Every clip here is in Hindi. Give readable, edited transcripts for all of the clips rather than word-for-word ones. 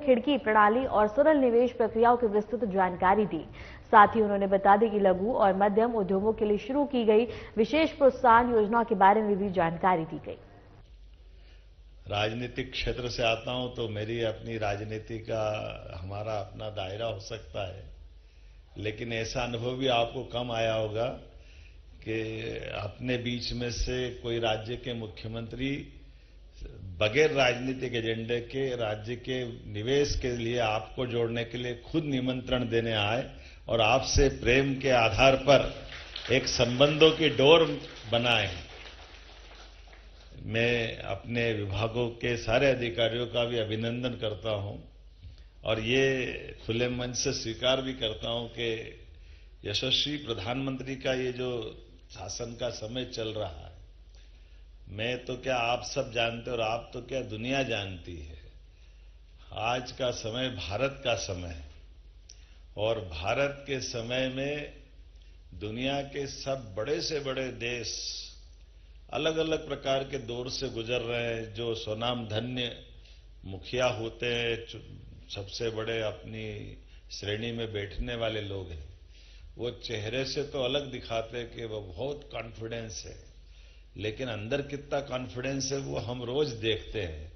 खिड़की प्रणाली और सरल निवेश प्रक्रियाओं की विस्तृत जानकारी दी। साथ ही उन्होंने बता दी कि लघु और मध्यम उद्योगों के लिए शुरू की गई विशेष प्रोत्साहन योजना के बारे में भी जानकारी दी गई। राजनीतिक क्षेत्र से आता हूं तो मेरी अपनी राजनीति का हमारा अपना दायरा हो सकता है, लेकिन ऐसा अनुभव भी आपको कम आया होगा कि अपने बीच में से कोई राज्य के मुख्यमंत्री बगैर राजनीतिक एजेंडे के राज्य के निवेश के लिए आपको जोड़ने के लिए खुद निमंत्रण देने आए और आपसे प्रेम के आधार पर एक संबंधों की डोर बनाए। मैं अपने विभागों के सारे अधिकारियों का भी अभिनंदन करता हूं और ये खुले मन से स्वीकार भी करता हूं कि यशस्वी प्रधानमंत्री का ये जो शासन का समय चल रहा है, मैं तो क्या आप सब जानते और आप तो क्या दुनिया जानती है। आज का समय भारत का समय है और भारत के समय में दुनिया के सब बड़े से बड़े देश अलग अलग प्रकार के दौर से गुजर रहे हैं। जो स्वनाम धन्य मुखिया होते हैं, सबसे बड़े अपनी श्रेणी में बैठने वाले लोग हैं, वो चेहरे से तो अलग दिखाते हैं कि वो बहुत कॉन्फिडेंस है, लेकिन अंदर कितना कॉन्फिडेंस है वो हम रोज देखते हैं।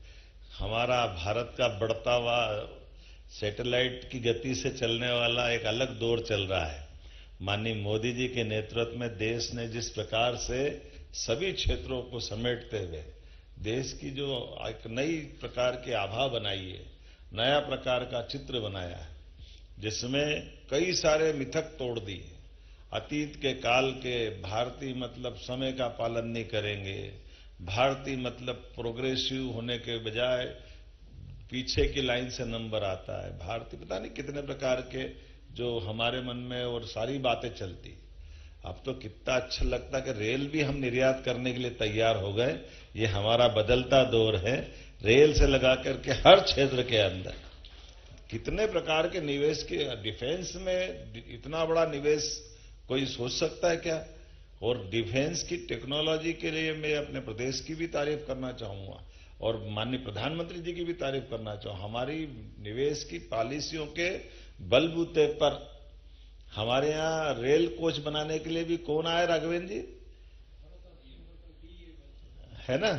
हमारा भारत का बढ़ता हुआ सैटेलाइट की गति से चलने वाला एक अलग दौर चल रहा है। माननीय मोदी जी के नेतृत्व में देश ने जिस प्रकार से सभी क्षेत्रों को समेटते हुए देश की जो एक नई प्रकार की आभा बनाई है, नया प्रकार का चित्र बनाया है, जिसमें कई सारे मिथक तोड़ दिए। अतीत के काल के भारतीय मतलब समय का पालन नहीं करेंगे, भारतीय मतलब प्रोग्रेसिव होने के बजाय पीछे की लाइन से नंबर आता है, भारतीय पता नहीं कितने प्रकार के जो हमारे मन में और सारी बातें चलती। अब तो कितना अच्छा लगता कि रेल भी हम निर्यात करने के लिए तैयार हो गए। ये हमारा बदलता दौर है। रेल से लगा करके हर क्षेत्र के अंदर कितने प्रकार के निवेश के, डिफेंस में इतना बड़ा निवेश कोई सोच सकता है क्या? और डिफेंस की टेक्नोलॉजी के लिए मैं अपने प्रदेश की भी तारीफ करना चाहूंगा और माननीय प्रधानमंत्री जी की भी तारीफ करना चाहूंगा। हमारी निवेश की पॉलिसियों के बलबूते पर हमारे यहां रेल कोच बनाने के लिए भी कौन आए राघवेंद्र जी, है ना?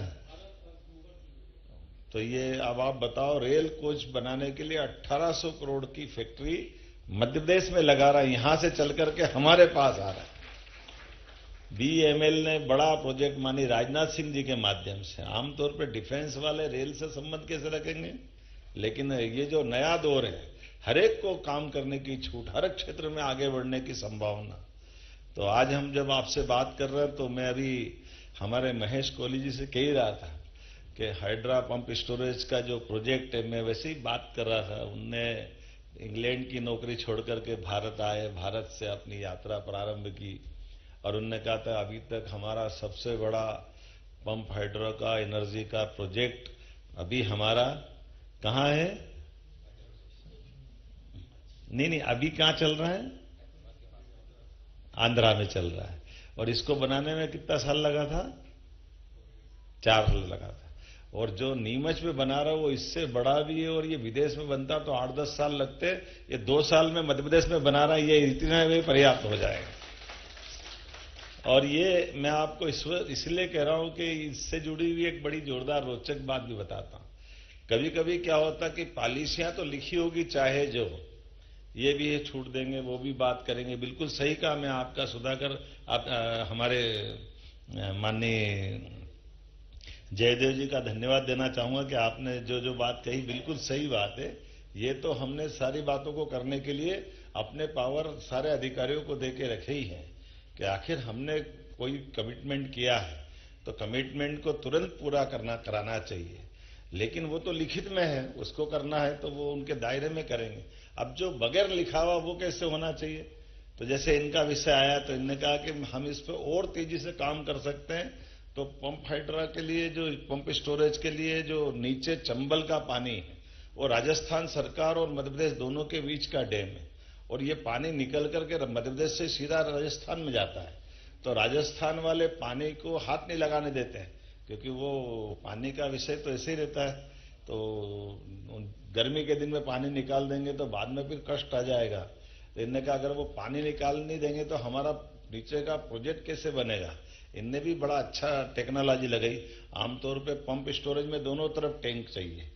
तो ये अब आप बताओ, रेल कोच बनाने के लिए 1800 करोड़ की फैक्ट्री मध्य प्रदेश में लगा रहा है, यहां से चल करके हमारे पास आ रहा है। बीएमएल ने बड़ा प्रोजेक्ट मानी राजनाथ सिंह जी के माध्यम से। आमतौर पर डिफेंस वाले रेल से संबंध कैसे रखेंगे, लेकिन ये जो नया दौर है, हर एक को काम करने की छूट, हर एक क्षेत्र में आगे बढ़ने की संभावना। तो आज हम जब आपसे बात कर रहे हैं तो मैं अभी हमारे महेश कोहली जी से कह ही रहा था कि हाइड्रा पंप स्टोरेज का जो प्रोजेक्ट है, मैं वैसे ही बात कर रहा था। उनने इंग्लैंड की नौकरी छोड़ करके भारत आए, भारत से अपनी यात्रा प्रारंभ की और उनने कहा था अभी तक हमारा सबसे बड़ा पंप हाइड्रो का एनर्जी का प्रोजेक्ट अभी हमारा कहां है? नहीं, अभी कहां चल रहा है? आंध्रा में चल रहा है। और इसको बनाने में कितना साल लगा था? 4 साल लगा था। और जो नीमच में बना रहा है वो इससे बड़ा भी है, और ये विदेश में बनता तो 8-10 साल लगते। ये 2 साल में मध्य प्रदेश में बना रहा है, ये इतना में पर्याप्त हो जाएगा। और ये मैं आपको इसलिए कह रहा हूं कि इससे जुड़ी हुई एक बड़ी जोरदार रोचक बात भी बताता हूं। कभी कभी क्या होता कि पॉलिसियां तो लिखी होगी चाहे जो, ये भी ये छूट देंगे, वो भी बात करेंगे। बिल्कुल सही कहा। मैं आपका सुधाकर आप हमारे माननीय जयदेव जी का धन्यवाद देना चाहूंगा कि आपने जो जो बात कही बिल्कुल सही बात है। ये तो हमने सारी बातों को करने के लिए अपने पावर सारे अधिकारियों को देके रखे ही हैं कि आखिर हमने कोई कमिटमेंट किया है तो कमिटमेंट को तुरंत पूरा कराना चाहिए। लेकिन वो तो लिखित में है, उसको करना है तो वो उनके दायरे में करेंगे। अब जो बगैर लिखा हुआ वो कैसे होना चाहिए? तो जैसे इनका विषय आया तो इन्होंने कहा कि हम इस पर और तेजी से काम कर सकते हैं। तो पंप हाइड्रा के लिए, जो पंप स्टोरेज के लिए जो नीचे चंबल का पानी है, वो राजस्थान सरकार और मध्य प्रदेश दोनों के बीच का डैम है और ये पानी निकल करके मध्य प्रदेश से सीधा राजस्थान में जाता है। तो राजस्थान वाले पानी को हाथ नहीं लगाने देते हैं, क्योंकि वो पानी का विषय तो ऐसे ही रहता है तो गर्मी के दिन में पानी निकाल देंगे तो बाद में फिर कष्ट आ जाएगा। तो इनने कहा अगर वो पानी निकाल नहीं देंगे तो हमारा नीचे का प्रोजेक्ट कैसे बनेगा। इनने भी बड़ा अच्छा टेक्नोलॉजी लगाई। आमतौर पे पंप स्टोरेज में दोनों तरफ टैंक चाहिए।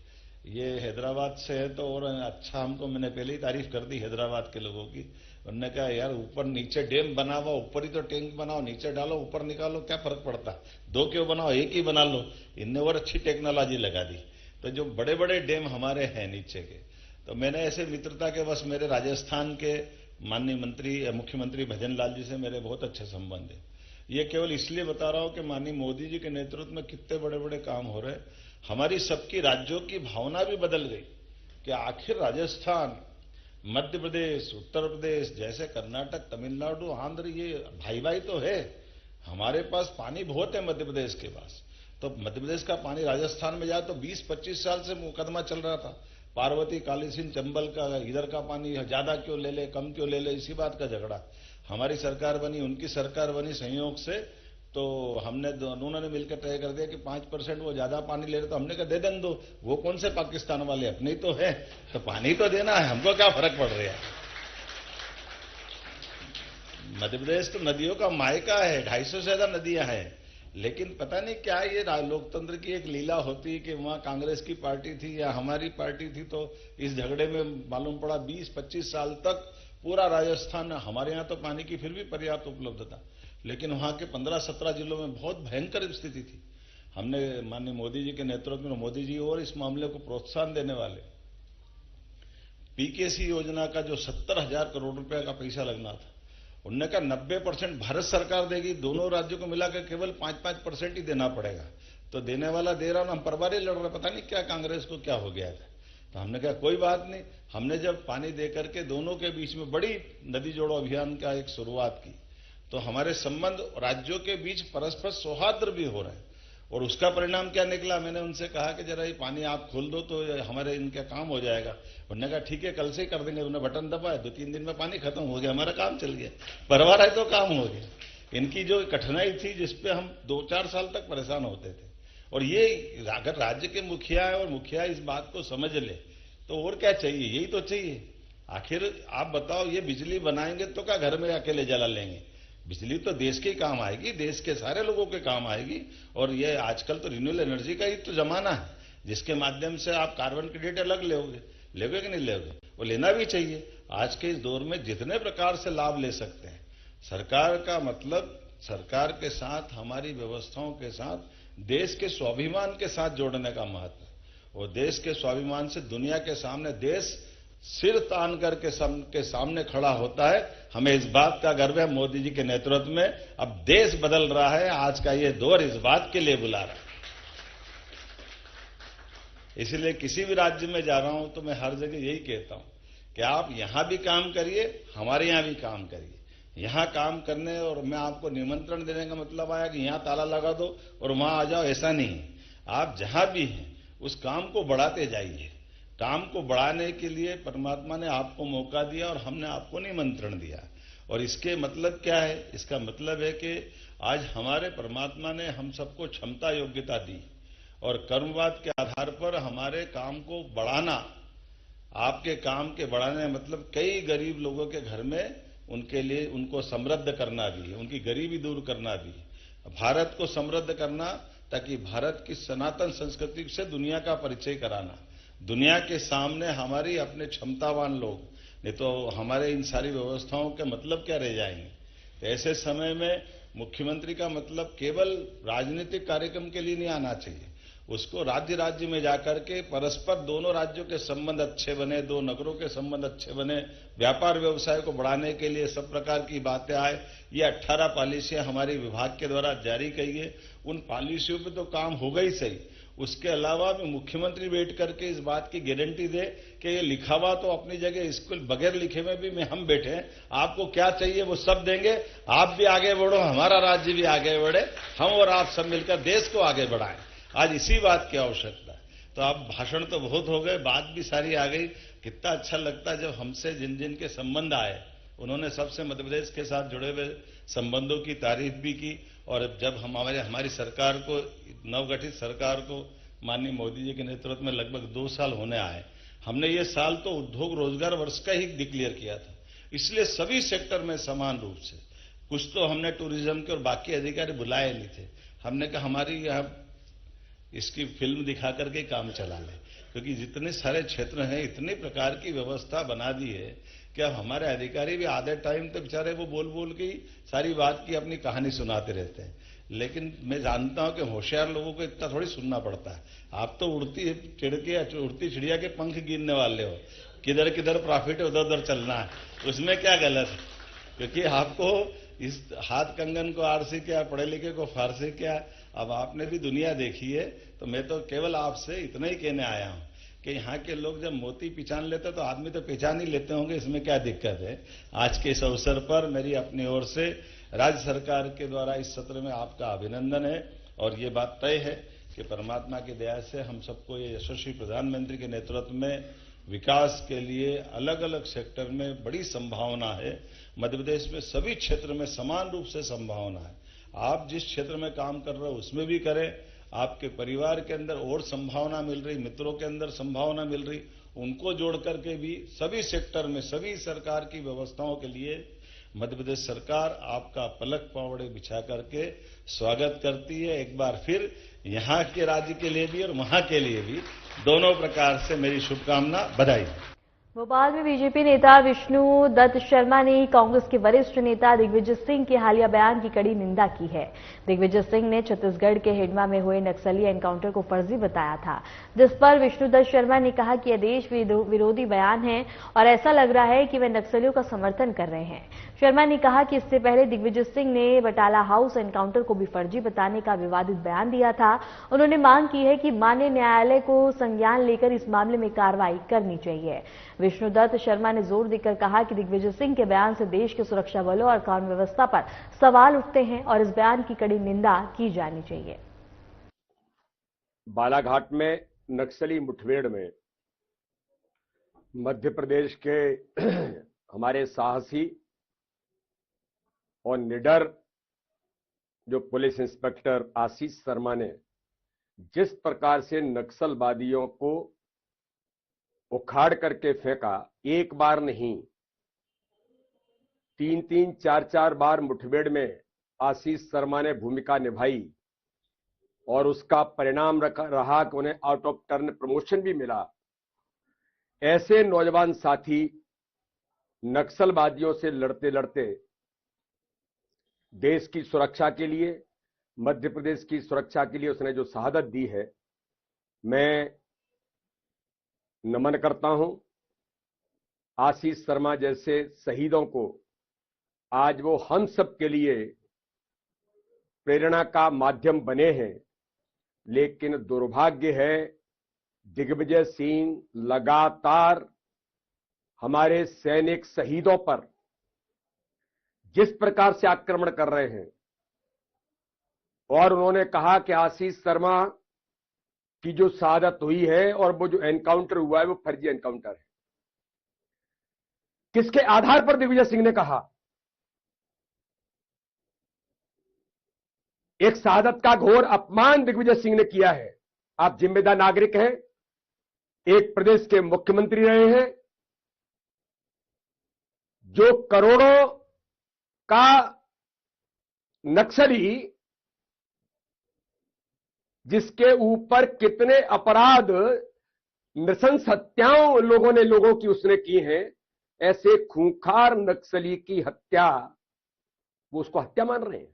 ये हैदराबाद से है तो और अच्छा, हमको मैंने पहले ही तारीफ कर दी हैदराबाद के लोगों की। उन्होंने कहा यार ऊपर नीचे डैम बना हुआ, ऊपर ही तो टैंक बनाओ, नीचे डालो ऊपर निकालो, क्या फर्क पड़ता, दो क्यों बनाओ, एक ही बना लो। इनने और अच्छी टेक्नोलॉजी लगा दी। तो जो बड़े बड़े डैम हमारे हैं नीचे के, तो मैंने ऐसे मित्रता के बस मेरे राजस्थान के माननीय मंत्री मुख्यमंत्री भजन लाल जी से मेरे बहुत अच्छे संबंध है। ये केवल इसलिए बता रहा हूं कि माननीय मोदी जी के नेतृत्व में कितने बड़े बड़े काम हो रहे हैं। हमारी सबकी राज्यों की भावना भी बदल गई कि आखिर राजस्थान, मध्य प्रदेश, उत्तर प्रदेश जैसे कर्नाटक, तमिलनाडु, आंध्र, ये भाई भाई तो है। हमारे पास पानी बहुत है मध्य प्रदेश के पास, तो मध्य प्रदेश का पानी राजस्थान में जाए तो 20-25 साल से मुकदमा चल रहा था। पार्वती, कालीसिंध, चंबल का इधर का पानी ज्यादा क्यों ले ले, कम क्यों ले ले, इसी बात का झगड़ा। हमारी सरकार बनी, उनकी सरकार बनी संयोग से, तो हमने दोनों ने मिलकर तय कर दिया कि 5% वो ज्यादा पानी ले रहे, तो हमने कहा दे दें दो, वो कौन से पाकिस्तान वाले, अपने ही तो है, तो पानी तो देना है, हमको क्या फर्क पड़ रहा है। मध्य प्रदेश तो नदियों का मायका है, 250 से ज्यादा नदियां हैं, लेकिन पता नहीं क्या ये लोकतंत्र की एक लीला होती है कि वहां कांग्रेस की पार्टी थी या हमारी पार्टी थी, तो इस झगड़े में मालूम पड़ा 20-25 साल तक पूरा राजस्थान, हमारे यहां तो पानी की फिर भी पर्याप्त उपलब्धता, लेकिन वहां के 15-17 जिलों में बहुत भयंकर स्थिति थी। हमने माननीय मोदी जी के नेतृत्व में, मोदी जी और इस मामले को प्रोत्साहन देने वाले पीकेसी योजना का जो 70,000 करोड़ रुपए का पैसा लगना था, उनने कहा 90% भारत सरकार देगी, दोनों राज्यों को मिलाकर केवल 5-5% ही देना पड़ेगा। तो देने वाला दे रहा ना, हम परवारी लड़ रहे, पता नहीं क्या कांग्रेस को क्या हो गया था। तो हमने कहा कोई बात नहीं। हमने जब पानी देकर के दोनों के बीच में बड़ी नदी जोड़ो अभियान का एक शुरुआत की, तो हमारे संबंध राज्यों के बीच परस्पर सौहार्द भी हो रहे हैं। और उसका परिणाम क्या निकला, मैंने उनसे कहा कि जरा ये पानी आप खोल दो तो हमारे इनका काम हो जाएगा। उन्होंने कहा ठीक है कल से ही कर देंगे। उन्होंने बटन दबाया, 2-3 दिन में पानी खत्म हो गया, हमारा काम चल गया, परवार है तो काम हो गया। इनकी जो कठिनाई थी जिसपे हम 2-4 साल तक परेशान होते थे, और ये अगर राज्य के मुखिया है और मुखिया इस बात को समझ ले तो और क्या चाहिए, यही तो चाहिए। आखिर आप बताओ, ये बिजली बनाएंगे तो क्या घर में अकेले जला लेंगे, बिजली तो देश के काम आएगी, देश के सारे लोगों के काम आएगी। और ये आजकल तो रिन्यूएबल एनर्जी का ही तो जमाना है, जिसके माध्यम से आप कार्बन क्रेडिट अलग लोगे कि नहीं लोगे, वो लेना भी चाहिए। आज के इस दौर में जितने प्रकार से लाभ ले सकते हैं, सरकार का मतलब सरकार के साथ, हमारी व्यवस्थाओं के साथ देश के स्वाभिमान के साथ जोड़ने का महत्व है। और देश के स्वाभिमान से दुनिया के सामने देश सिर तान करके सबके सामने खड़ा होता है। हमें इस बात का गर्व है, मोदी जी के नेतृत्व में अब देश बदल रहा है। आज का ये दौर इस बात के लिए बुला रहा है। इसलिए किसी भी राज्य में जा रहा हूं तो मैं हर जगह यही कहता हूं कि आप यहां भी काम करिए, हमारे यहां भी काम करिए। यहां काम करने और मैं आपको निमंत्रण देने का मतलब आया कि यहां ताला लगा दो और वहां आ जाओ, ऐसा नहीं है। आप जहां भी हैं उस काम को बढ़ाते जाइए। काम को बढ़ाने के लिए परमात्मा ने आपको मौका दिया और हमने आपको निमंत्रण दिया। और इसके मतलब क्या है, इसका मतलब है कि आज हमारे परमात्मा ने हम सबको क्षमता योग्यता दी और कर्मवाद के आधार पर हमारे काम को बढ़ाना, आपके काम के बढ़ाने मतलब कई गरीब लोगों के घर में उनके लिए उनको समृद्ध करना भी है, उनकी गरीबी दूर करना भी है, भारत को समृद्ध करना ताकि भारत की सनातन संस्कृति से दुनिया का परिचय कराना, दुनिया के सामने हमारी अपने क्षमतावान लोग, नहीं तो हमारे इन सारी व्यवस्थाओं के मतलब क्या रह जाएंगे। तो ऐसे समय में मुख्यमंत्री का मतलब केवल राजनीतिक कार्यक्रम के लिए नहीं आना चाहिए, उसको राज्य राज्य में जाकर के परस्पर दोनों राज्यों के संबंध अच्छे बने, दो नगरों के संबंध अच्छे बने, व्यापार व्यवसाय को बढ़ाने के लिए सब प्रकार की बातें आए। ये 18 पॉलिसियां हमारे विभाग के द्वारा जारी की गई। उन पॉलिसियों पे तो काम होगा ही सही, उसके अलावा भी मुख्यमंत्री बैठ करके इस बात की गारंटी दे कि ये लिखा हुआ तो अपनी जगह, इसको बगैर लिखे में भी हम बैठे हैं, आपको क्या चाहिए वो सब देंगे, आप भी आगे बढ़ो, हमारा राज्य भी आगे बढ़े, हम और आप सब मिलकर देश को आगे बढ़ाएं। आज इसी बात की आवश्यकता है। तो अब भाषण तो बहुत हो गए, बात भी सारी आ गई। कितना अच्छा लगता है जब हमसे जिन जिन के संबंध आए, उन्होंने सबसे मध्य प्रदेश के साथ जुड़े हुए संबंधों की तारीफ भी की। और जब हमारी सरकार को, नवगठित सरकार को माननीय मोदी जी के नेतृत्व में लगभग 2 साल होने आए। हमने ये साल तो उद्योग रोजगार वर्ष का ही डिक्लेयर किया था, इसलिए सभी सेक्टर में समान रूप से, कुछ तो हमने टूरिज्म के और बाकी अधिकारी बुलाए नहीं थे। हमने कहा हमारी यहाँ इसकी फिल्म दिखा करके काम चला ले, क्योंकि जितने सारे क्षेत्र हैं इतने प्रकार की व्यवस्था बना दी है कि अब हमारे अधिकारी भी आधे टाइम तक बेचारे वो बोल बोल के ही सारी बात की अपनी कहानी सुनाते रहते हैं। लेकिन मैं जानता हूं कि होशियार लोगों को इतना थोड़ी सुनना पड़ता है। आप तो उड़ती चिड़िया के पंख गिनने वाले हो, किधर किधर प्रॉफिट है उधर उधर चलना है, उसमें क्या गलत है? क्योंकि आपको इस हाथ कंगन को आरसी क्या, पढ़े लिखे को फारसी क्या, अब आपने भी दुनिया देखी है। तो मैं तो केवल आपसे इतना ही कहने आया हूं कि यहाँ के लोग जब मोती पहचान लेते तो आदमी तो पहचान ही लेते होंगे, इसमें क्या दिक्कत है? आज के इस अवसर पर मेरी अपनी ओर से राज्य सरकार के द्वारा इस सत्र में आपका अभिनंदन है, और ये बात तय है कि परमात्मा की दया से हम सबको ये यशस्वी प्रधानमंत्री के नेतृत्व में विकास के लिए अलग अलग सेक्टर में बड़ी संभावना है। मध्य प्रदेश में सभी क्षेत्र में समान रूप से संभावना है। आप जिस क्षेत्र में काम कर रहे हो उसमें भी करें, आपके परिवार के अंदर और संभावना मिल रही, मित्रों के अंदर संभावना मिल रही, उनको जोड़ करके भी सभी सेक्टर में सभी सरकार की व्यवस्थाओं के लिए मध्य प्रदेश सरकार आपका पलक पावड़े बिछा करके स्वागत करती है। एक बार फिर यहाँ के राज्य के लिए भी और वहां के लिए भी दोनों प्रकार से मेरी शुभकामना, बधाई। भोपाल में बीजेपी नेता विष्णु दत्त शर्मा ने कांग्रेस के वरिष्ठ नेता दिग्विजय सिंह के हालिया बयान की कड़ी निंदा की है। दिग्विजय सिंह ने छत्तीसगढ़ के हिडमा में हुए नक्सली एनकाउंटर को फर्जी बताया था, जिस पर विष्णु दत्त शर्मा ने कहा कि यह देश विरोधी बयान है और ऐसा लग रहा है कि वे नक्सलियों का समर्थन कर रहे हैं। शर्मा ने कहा कि इससे पहले दिग्विजय सिंह ने बटाला हाउस एनकाउंटर को भी फर्जी बताने का विवादित बयान दिया था। उन्होंने मांग की है कि माननीय न्यायालय को संज्ञान लेकर इस मामले में कार्रवाई करनी चाहिए। विष्णुदत्त शर्मा ने जोर देकर कहा कि दिग्विजय सिंह के बयान से देश के सुरक्षा बलों और कानून व्यवस्था पर सवाल उठते हैं और इस बयान की कड़ी निंदा की जानी चाहिए। बालाघाट में नक्सली मुठभेड़ में मध्य प्रदेश के हमारे साहसी और निडर जो पुलिस इंस्पेक्टर आशीष शर्मा ने जिस प्रकार से नक्सलवादियों को उखाड़ करके फेंका, एक बार नहीं 3-3, 4-4 बार मुठभेड़ में आशीष शर्मा ने भूमिका निभाई और उसका परिणाम रहा कि उन्हें आउट ऑफ टर्न प्रमोशन भी मिला। ऐसे नौजवान साथी नक्सलवादियों से लड़ते लड़ते देश की सुरक्षा के लिए, मध्य प्रदेश की सुरक्षा के लिए उसने जो शहादत दी है, मैं नमन करता हूं। आशीष शर्मा जैसे शहीदों को आज वो हम सब के लिए प्रेरणा का माध्यम बने हैं, लेकिन दुर्भाग्य है दिग्विजय सिंह लगातार हमारे सैनिक शहीदों पर जिस प्रकार से आक्रमण कर रहे हैं, और उन्होंने कहा कि आशीष शर्मा की जो शहादत हुई है और वो जो एनकाउंटर हुआ है वो फर्जी एनकाउंटर है। किसके आधार पर दिग्विजय सिंह ने कहा? एक शहादत का घोर अपमान दिग्विजय सिंह ने किया है। आप जिम्मेदार नागरिक हैं, एक प्रदेश के मुख्यमंत्री रहे हैं, जो करोड़ों का नक्सली जिसके ऊपर कितने अपराध, नृशंस हत्याओं लोगों की उसने की हैं, ऐसे खूंखार नक्सली की हत्या, वो उसको हत्या मान रहे हैं।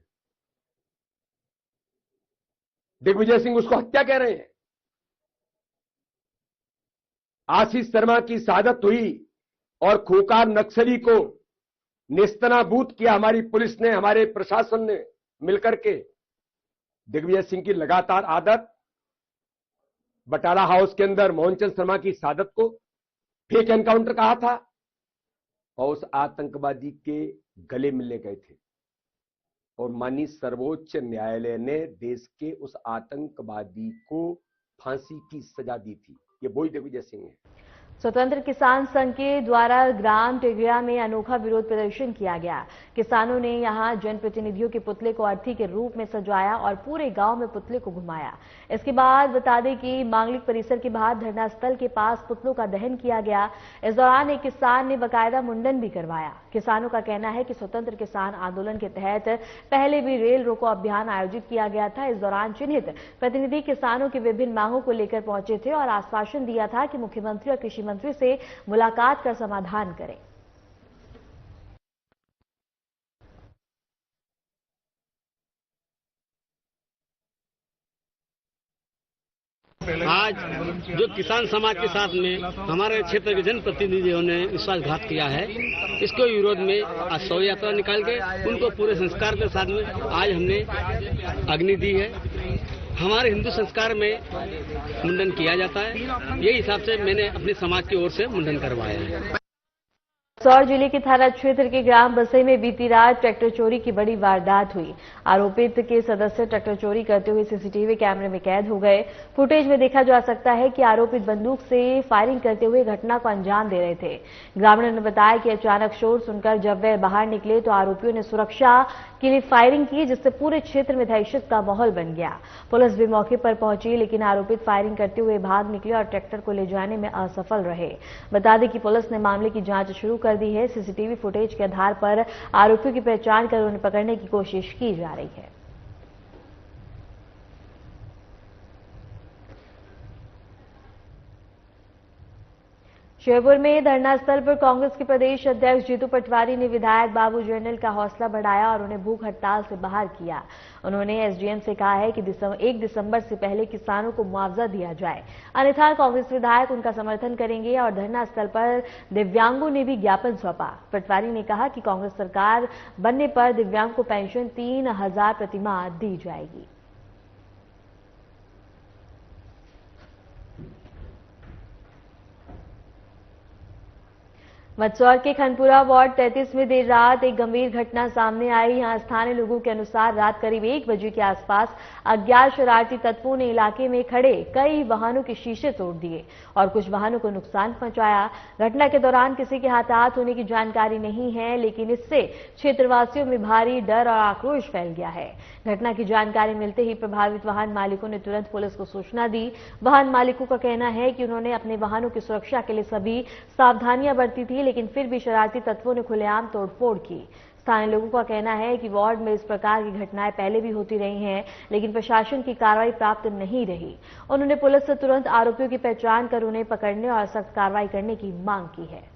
दिग्विजय सिंह उसको हत्या कह रहे हैं। आशीष शर्मा की शहादत हुई और खूंखार नक्सली को नेस्तनाबूद किया हमारी पुलिस ने, हमारे प्रशासन ने मिलकर के। दिग्विजय सिंह की लगातार आदत, बटाला हाउस के अंदर मोहनचंद शर्मा की शहादत को फेक एनकाउंटर कहा था और उस आतंकवादी के गले मिलने गए थे, और माननीय सर्वोच्च न्यायालय ने देश के उस आतंकवादी को फांसी की सजा दी थी। ये वही दिग्विजय सिंह है। स्वतंत्र किसान संघ के द्वारा ग्राम टेगरिया में अनोखा विरोध प्रदर्शन किया गया। किसानों ने यहां जनप्रतिनिधियों के पुतले को अर्थी के रूप में सजाया और पूरे गांव में पुतले को घुमाया। इसके बाद बता दें कि मांगलिक परिसर के बाहर धरना स्थल के पास पुतलों का दहन किया गया। इस दौरान एक किसान ने बकायदा मुंडन भी करवाया। किसानों का कहना है कि स्वतंत्र किसान आंदोलन के तहत पहले भी रेल रोको अभियान आयोजित किया गया था। इस दौरान चिन्हित प्रतिनिधि किसानों की विभिन्न मांगों को लेकर पहुंचे थे और आश्वासन दिया था कि मुख्यमंत्री और कृषि मंत्री से मुलाकात कर समाधान करें। आज जो किसान समाज के साथ में हमारे क्षेत्र के जनप्रतिनिधियों ने विश्वासघात किया है, इसके विरोध में आज शव यात्रा निकाल के उनको पूरे संस्कार के साथ में आज हमने अग्नि दी है। हमारे हिंदू संस्कार में मुंडन किया जाता है, यही हिसाब से मैंने अपने समाज की ओर से मुंडन करवाया है। मंदसौर जिले के थाना क्षेत्र के ग्राम बसई में बीती रात ट्रैक्टर चोरी की बड़ी वारदात हुई। आरोपित के सदस्य ट्रैक्टर चोरी करते हुए सीसीटीवी कैमरे में कैद हो गए। फुटेज में देखा जा सकता है कि आरोपित बंदूक से फायरिंग करते हुए घटना को अंजाम दे रहे थे। ग्रामीणों ने बताया कि अचानक शोर सुनकर जब वे बाहर निकले तो आरोपियों ने सुरक्षा के लिए फायरिंग की, जिससे पूरे क्षेत्र में दहशत का माहौल बन गया। पुलिस भी मौके पर पहुंची, लेकिन आरोपित फायरिंग करते हुए भाग निकले और ट्रैक्टर को ले जाने में असफल रहे। बता दें कि पुलिस ने मामले की जांच शुरू कर दी है। सीसीटीवी फुटेज के आधार पर आरोपियों की पहचान कर उन्हें पकड़ने की कोशिश की जा रही है। श्योपुर में धरना स्थल पर कांग्रेस के प्रदेश अध्यक्ष जीतू पटवारी ने विधायक बाबू जंडल का हौसला बढ़ाया और उन्हें भूख हड़ताल से बाहर किया। उन्होंने एसडीएम से कहा है कि 1 दिसंबर से पहले किसानों को मुआवजा दिया जाए, अन्यथा कांग्रेस विधायक उनका समर्थन करेंगे। और धरना स्थल पर दिव्यांगों ने भी ज्ञापन सौंपा। पटवारी ने कहा कि कांग्रेस सरकार बनने पर दिव्यांग को पेंशन 3000 प्रतिमाह दी जाएगी। मंदसौर के खनपुरा वार्ड 33 में देर रात एक गंभीर घटना सामने आई। यहां स्थानीय लोगों के अनुसार रात करीब 1 बजे के आसपास अज्ञात शरारती तत्वों ने इलाके में खड़े कई वाहनों के शीशे तोड़ दिए और कुछ वाहनों को नुकसान पहुंचाया। घटना के दौरान किसी के हताहत होने की जानकारी नहीं है, लेकिन इससे क्षेत्रवासियों में भारी डर और आक्रोश फैल गया है। घटना की जानकारी मिलते ही प्रभावित वाहन मालिकों ने तुरंत पुलिस को सूचना दी। वाहन मालिकों का कहना है कि उन्होंने अपने वाहनों की सुरक्षा के लिए सभी सावधानियां बरती थी, लेकिन फिर भी शरारती तत्वों ने खुलेआम तोड़फोड़ की। स्थानीय लोगों का कहना है कि वार्ड में इस प्रकार की घटनाएं पहले भी होती रही हैं, लेकिन प्रशासन की कार्रवाई प्राप्त नहीं रही। उन्होंने पुलिस से तुरंत आरोपियों की पहचान कर उन्हें पकड़ने और सख्त कार्रवाई करने की मांग की है।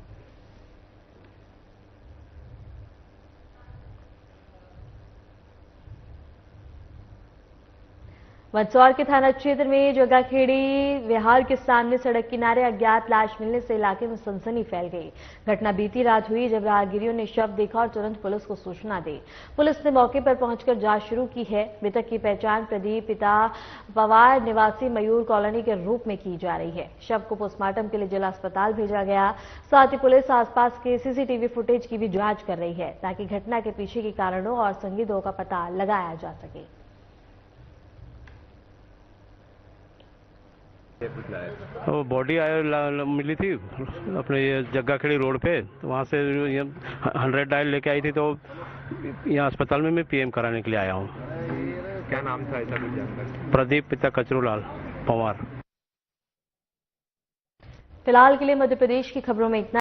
मंदसौर के थाना क्षेत्र में जगाखेड़ी विहार के सामने सड़क किनारे अज्ञात लाश मिलने से इलाके में सनसनी फैल गई। घटना बीती रात हुई, जब राहगीरों ने शव देखा और तुरंत पुलिस को सूचना दी। पुलिस ने मौके पर पहुंचकर जांच शुरू की है। मृतक की पहचान प्रदीप पिता पवार निवासी मयूर कॉलोनी के रूप में की जा रही है। शव को पोस्टमार्टम के लिए जिला अस्पताल भेजा गया। साथ ही पुलिस आसपास के सीसीटीवी फुटेज की भी जांच कर रही है, ताकि घटना के पीछे के कारणों और संदिग्धों का पता लगाया जा सके। वो बॉडी मिली थी अपने ये जग्गाखेड़ी रोड पे, तो वहाँ से 100 डायल लेके आई थी, तो यहाँ अस्पताल में मैं पीएम कराने के लिए आया हूँ। क्या नाम था ऐसा कुछ जानकारी? प्रदीप पिता कचरूलाल पवार। फिलहाल के लिए मध्य प्रदेश की खबरों में इतना।